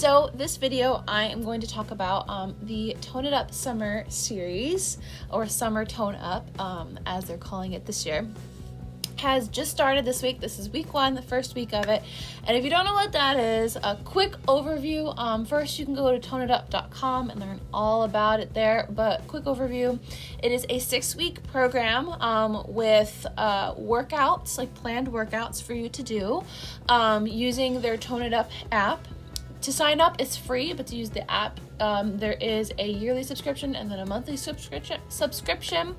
So this video, I am going to talk about the Tone It Up Summer Series, or Summer Tone Up, as they're calling it this year. Has just started this week. This is week 1, the first week of it. And if you don't know what that is, a quick overview. First, you can go to toneitup.com and learn all about it there. But quick overview, it is a 6-week program with workouts, like planned workouts for you to do using their Tone It Up app. To sign up, it's free, but to use the app, there is a yearly subscription and then a monthly subscription.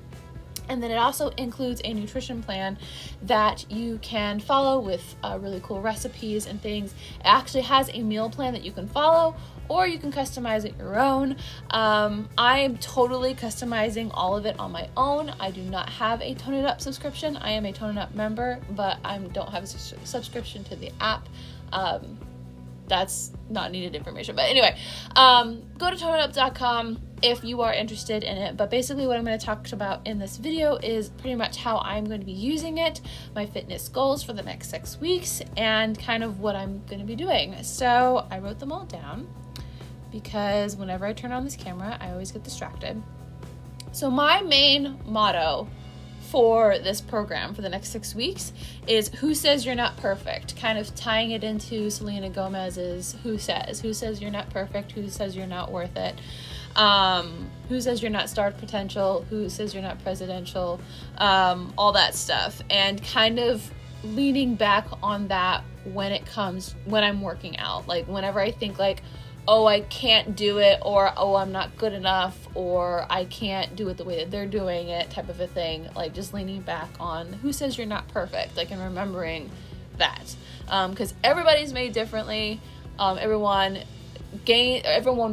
And then it also includes a nutrition plan that you can follow with really cool recipes and things. It actually has a meal plan that you can follow, or you can customize it your own. I'm totally customizing all of it on my own. I do not have a Tone It Up subscription. I am a Tone It Up member, but I don't have a subscription to the app. That's not needed information. But anyway, go to toneitup.com if you are interested in it. But basically what I'm going to talk about in this video is pretty much how I'm going to be using it, my fitness goals for the next 6 weeks, and kind of what I'm going to be doing. So I wrote them all down because whenever I turn on this camera, I always get distracted. So my main motto for this program for the next 6 weeks is "Who says you're not perfect?" Kind of tying it into Selena Gomez's "Who says you're not perfect? Who says you're not worth it? Who says you're not star potential? Who says you're not presidential?" All that stuff, and kind of leaning back on that when I'm working out. Like whenever I think like, oh, I can't do it, or oh, I'm not good enough, or I can't do it the way that they're doing it, type of a thing. Like just leaning back on who says you're not perfect, like, and remembering that. Because everybody's made differently. Everyone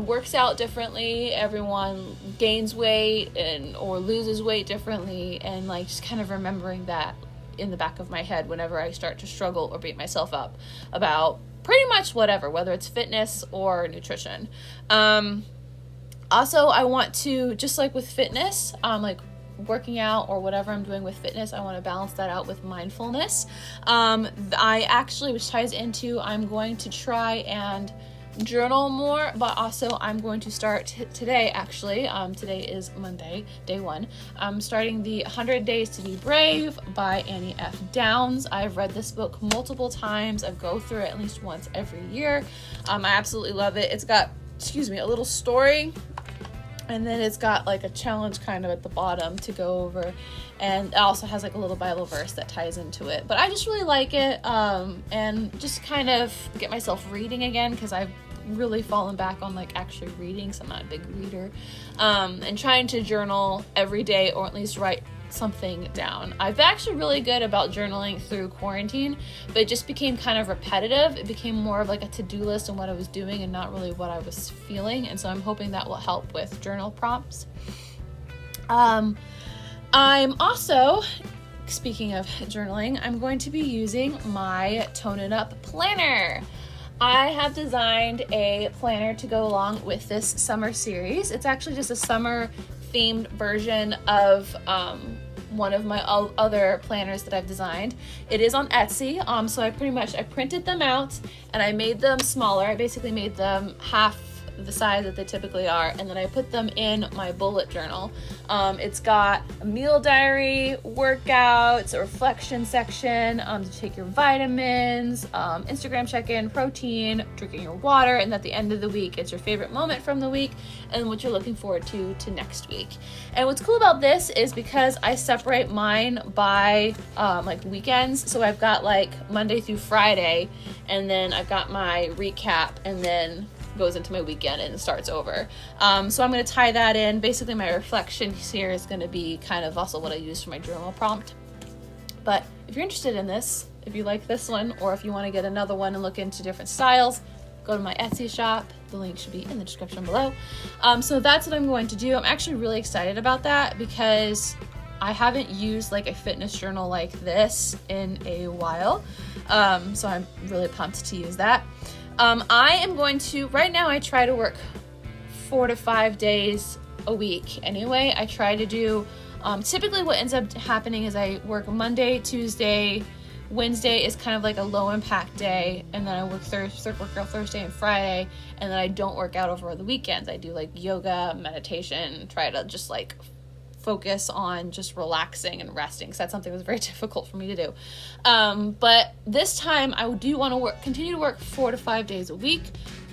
works out differently. Everyone gains weight or loses weight differently. And like just kind of remembering that in the back of my head whenever I start to struggle or beat myself up about pretty much whatever, whether it's fitness or nutrition. Also, I want to, just like with fitness, like working out or whatever I'm doing with fitness, I want to balance that out with mindfulness. I actually, which ties into, I'm going to try and journal more, but also I'm going to start today, actually. Today is Monday, day 1. I'm starting the 100 Days to Be Brave by Annie F. Downs. I've read this book multiple times. I go through it at least once every year. I absolutely love it. It's got, a little story, and then it's got like a challenge kind of at the bottom to go over, and it also has like a little Bible verse that ties into it. But I just really like it, and just kind of get myself reading again, because I've really fallen back on like actually reading, so I'm not a big reader, and trying to journal every day, or at least write something down. I've been actually really good about journaling through quarantine, but it just became kind of repetitive. It became more of like a to-do list and what I was doing, and not really what I was feeling. And so I'm hoping that will help with journal prompts. I'm also, speaking of journaling, I'm going to be using my Tone It Up planner. I have designed a planner to go along with this summer series. It's actually just a summer themed version of one of my other planners that I've designed. It is on Etsy, so I printed them out and I made them smaller. I basically made them half the size that they typically are, and then I put them in my bullet journal. It's got a meal diary, workouts, a reflection section to take your vitamins, Instagram check-in, protein, drinking your water, and at the end of the week, it's your favorite moment from the week and what you're looking forward to next week. And what's cool about this is because I separate mine by like weekends, so I've got like Monday through Friday, and then I've got my recap, and then goes into my weekend and starts over. So I'm going to tie that in. Basically, my reflection here is going to be kind of also what I use for my journal prompt. But if you're interested in this, if you like this one, or if you want to get another one and look into different styles, go to my Etsy shop. The link should be in the description below. So that's what I'm going to do. I'm actually really excited about that because I haven't used like a fitness journal like this in a while. So I'm really pumped to use that. I am going to, right now I try to work 4 to 5 days a week anyway. I try to do, typically what ends up happening is I work Monday, Tuesday, Wednesday is kind of like a low impact day, and then I work out Thursday and Friday, and then I don't work out over the weekends. I do like yoga, meditation, try to just like focus on just relaxing and resting, because that's something that was very difficult for me to do. But this time I do want to continue to work 4 to 5 days a week,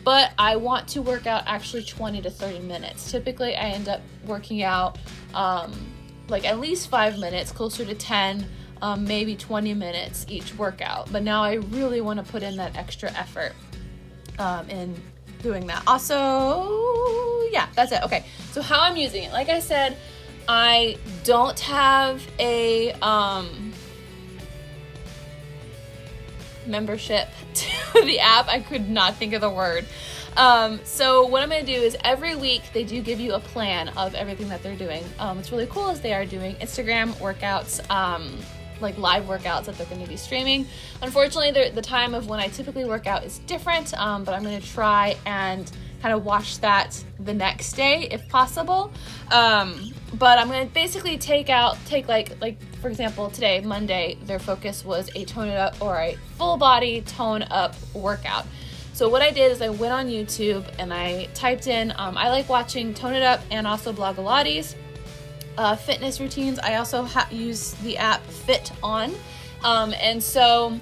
but I want to work out actually 20 to 30 minutes. Typically I end up working out like at least 5 minutes, closer to 10, maybe 20 minutes each workout. But now I really want to put in that extra effort in doing that. Also, yeah, that's it. Okay, so how I'm using it. Like I said, I don't have a membership to the app. I could not think of the word. So what I'm going to do is every week they do give you a plan of everything that they're doing. What's really cool is they are doing Instagram workouts, like live workouts that they're going to be streaming. Unfortunately, the time of when I typically work out is different, but I'm going to try and kind of watch that the next day if possible. But I'm going to basically take like for example, today, Monday, their focus was a tone it up or a full body tone up workout. So what I did is I went on YouTube and I typed in, I like watching Tone It Up and also Blogilates fitness routines. I also use the app Fit On. And so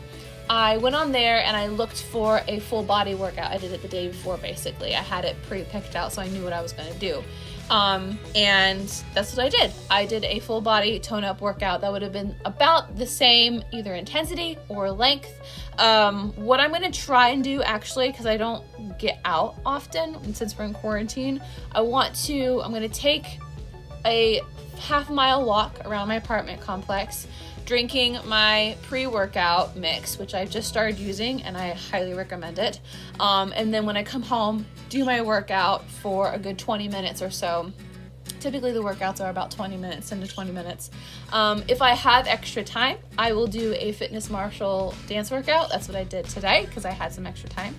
I went on there and I looked for a full body workout. I did it the day before, basically. I had it pre-picked out so I knew what I was going to do. And that's what I did. I did a full body tone up workout that would have been about the same, either intensity or length. What I'm going to try and do, actually, because I don't get out often, and since we're in quarantine, I'm going to take a half-mile walk around my apartment complex, drinking my pre-workout mix, which I've just started using and I highly recommend it. And then when I come home, do my workout for a good 20 minutes or so. Typically the workouts are about 10 to 20 minutes. If I have extra time, I will do a fitness martial dance workout. That's what I did today because I had some extra time.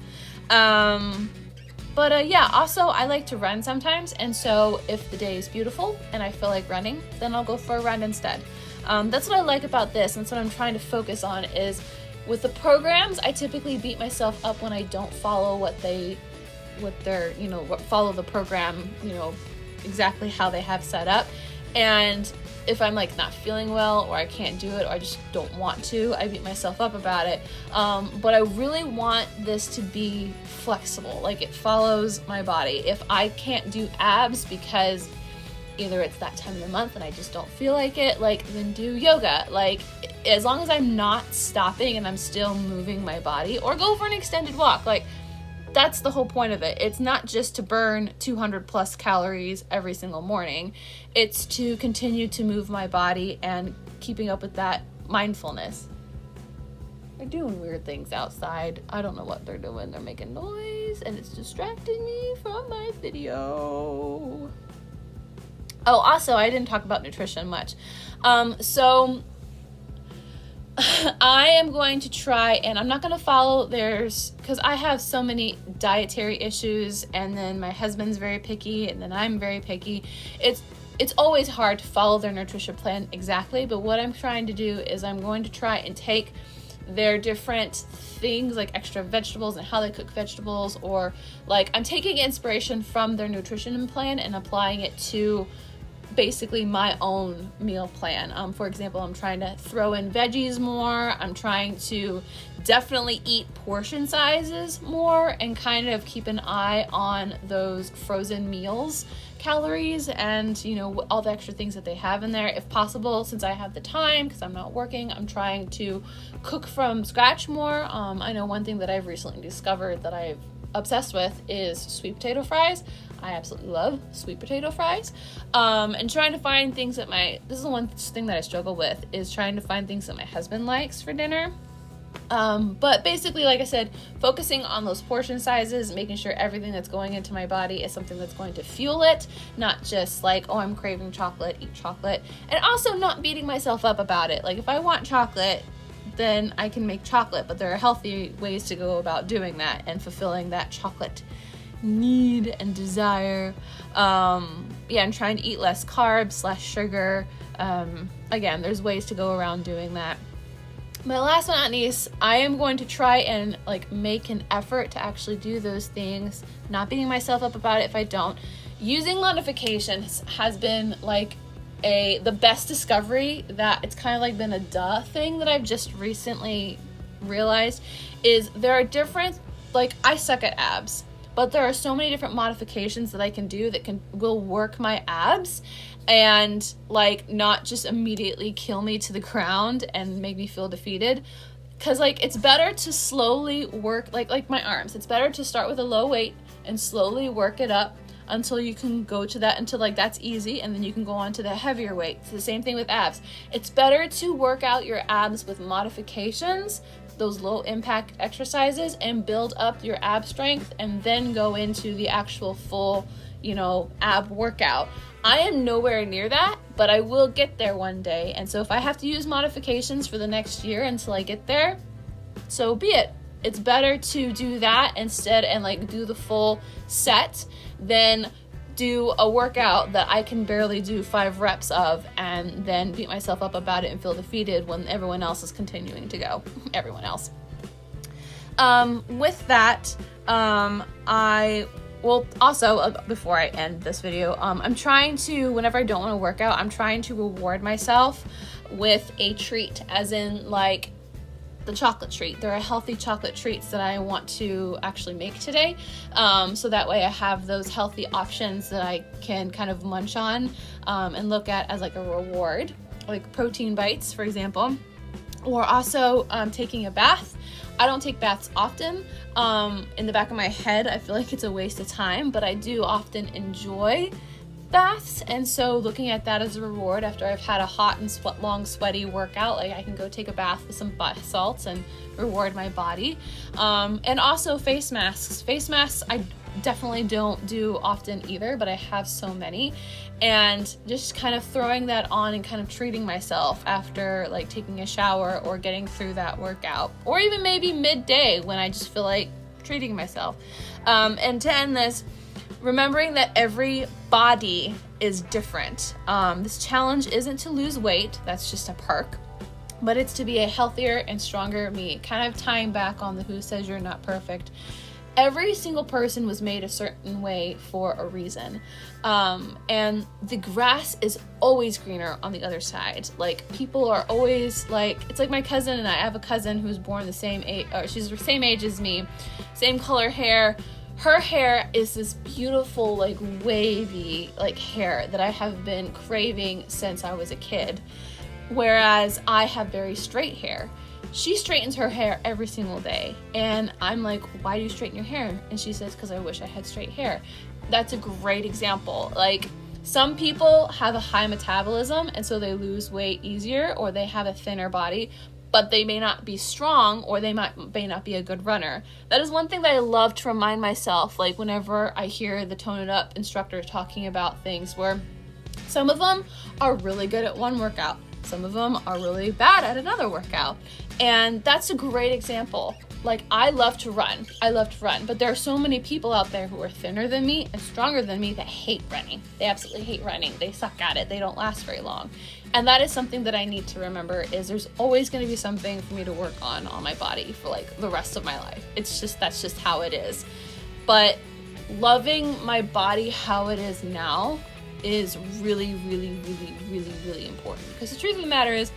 Yeah, also I like to run sometimes, and so if the day is beautiful and I feel like running, then I'll go for a run instead. That's what I like about this, and that's what I'm trying to focus on. Is with the programs, I typically beat myself up when I don't follow follow the program, exactly how they have set up. And if I'm like not feeling well, or I can't do it, or I just don't want to, I beat myself up about it. But I really want this to be flexible, like it follows my body. If I can't do abs because either it's that time of the month and I just don't feel like it, then do yoga. As long as I'm not stopping and I'm still moving my body, or go for an extended walk, that's the whole point of it. It's not just to burn 200 plus calories every single morning. It's to continue to move my body and keeping up with that mindfulness. They're doing weird things outside. I don't know what they're doing. They're making noise and it's distracting me from my video. Oh, also, I didn't talk about nutrition much. So I am going to try, and I'm not going to follow theirs because I have so many dietary issues, and then my husband's very picky, and then I'm very picky. It's always hard to follow their nutrition plan exactly, but what I'm trying to do is I'm going to try and take their different things, like extra vegetables and how they cook vegetables, or I'm taking inspiration from their nutrition plan and applying it to basically my own meal plan. For example, I'm trying to throw in veggies more. I'm trying to definitely eat portion sizes more and kind of keep an eye on those frozen meals calories and all the extra things that they have in there. If possible, since I have the time because I'm not working, I'm trying to cook from scratch more. I know one thing that I've recently discovered that I've obsessed with is sweet potato fries. I absolutely love sweet potato fries. And trying to find things that this is the one thing that I struggle with, is trying to find things that my husband likes for dinner. But basically, like I said, focusing on those portion sizes, making sure everything that's going into my body is something that's going to fuel it, not just I'm craving chocolate, eat chocolate. And also not beating myself up about it. If I want chocolate, then I can make chocolate, but there are healthy ways to go about doing that and fulfilling that chocolate need and desire. I'm trying to eat less carbs, less sugar. Again, there's ways to go around doing that. my last but not least, I am going to try and like make an effort to actually do those things, not beating myself up about it if I don't. Using notifications has been like the best discovery, that it's kind of like been a duh thing that I've just recently realized. Is there are different, like, I suck at abs, but there are so many different modifications that I can do that will work my abs and like not just immediately kill me to the ground and make me feel defeated. Because like it's better to slowly work, like my arms, it's better to start with a low weight and slowly work it up until you can go to that, until like that's easy, and then you can go on to the heavier weight. It's the same thing with abs. It's better to work out your abs with modifications, those low impact exercises, and build up your ab strength and then go into the actual full, ab workout. I am nowhere near that, but I will get there one day. And so if I have to use modifications for the next year until I get there, so be it. It's better to do that instead and like do the full set than do a workout that I can barely do 5 reps of and then beat myself up about it and feel defeated when everyone else is continuing to go. Everyone else. With that, I will also, before I end this video, I'm trying to, whenever I don't want to work out, I'm trying to reward myself with a treat, as in like the chocolate treat. There are healthy chocolate treats that I want to actually make today. So that way I have those healthy options that I can kind of munch on and look at as like a reward, like protein bites, for example. Or also taking a bath. I don't take baths often. In the back of my head, I feel like it's a waste of time, but I do often enjoy baths, and so looking at that as a reward after I've had a hot and long sweaty workout, like I can go take a bath with some bath salts and reward my body. And also face masks. Face masks I definitely don't do often either, but I have so many, and just kind of throwing that on and kind of treating myself after like taking a shower or getting through that workout, or even maybe midday when I just feel like treating myself. And to end this, remembering that every body is different. This challenge isn't to lose weight, that's just a perk, but it's to be a healthier and stronger me. Kind of tying back on the who says you're not perfect. Every single person was made a certain way for a reason. And the grass is always greener on the other side. Like, people are always like, it's like my cousin and I have a cousin who's born the same age, or she's the same age as me, same color hair. Her hair is this beautiful, like, wavy, like, hair that I have been craving since I was a kid. Whereas I have very straight hair. She straightens her hair every single day. And I'm like, why do you straighten your hair? And she says, because I wish I had straight hair. That's a great example. Like, some people have a high metabolism, and so they lose weight easier, or they have a thinner body, but they may not be strong, or they may not be a good runner. That is one thing that I love to remind myself, like whenever I hear the Tone It Up instructor talking about things, where some of them are really good at one workout, some of them are really bad at another workout. And that's a great example. Like, I love to run, but there are so many people out there who are thinner than me and stronger than me that hate running. They absolutely hate running. They suck at it. They don't last very long. And that is something that I need to remember, is there's always going to be something for me to work on my body for like the rest of my life. It's just, that's just how it is. But loving my body how it is now is really, really, really, really, really important. Because the truth of the matter is,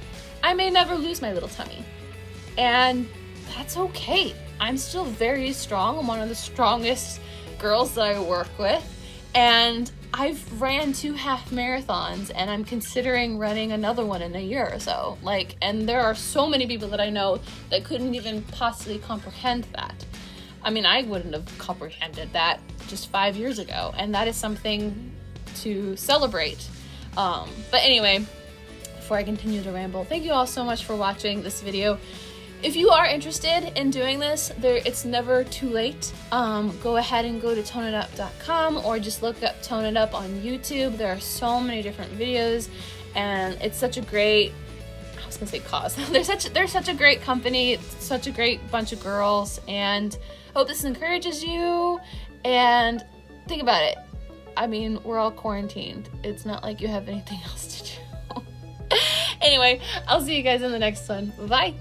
I may never lose my little tummy. And that's okay. I'm still very strong. I'm one of the strongest girls that I work with. And I've ran 2 half marathons, and I'm considering running another one in a year or so. Like, and there are so many people that I know that couldn't even possibly comprehend that. I mean, I wouldn't have comprehended that just 5 years ago. And that is something to celebrate. But anyway, before I continue to ramble, thank you all so much for watching this video. If you are interested in doing this, it's never too late. Go ahead and go to toneitup.com, or just look up Tone It Up on YouTube. There are so many different videos, and it's such a great, I was gonna say cause. They're such a great company, such a great bunch of girls, and I hope this encourages you. And think about it. I mean, we're all quarantined. It's not like you have anything else to do. Anyway, I'll see you guys in the next one. Bye.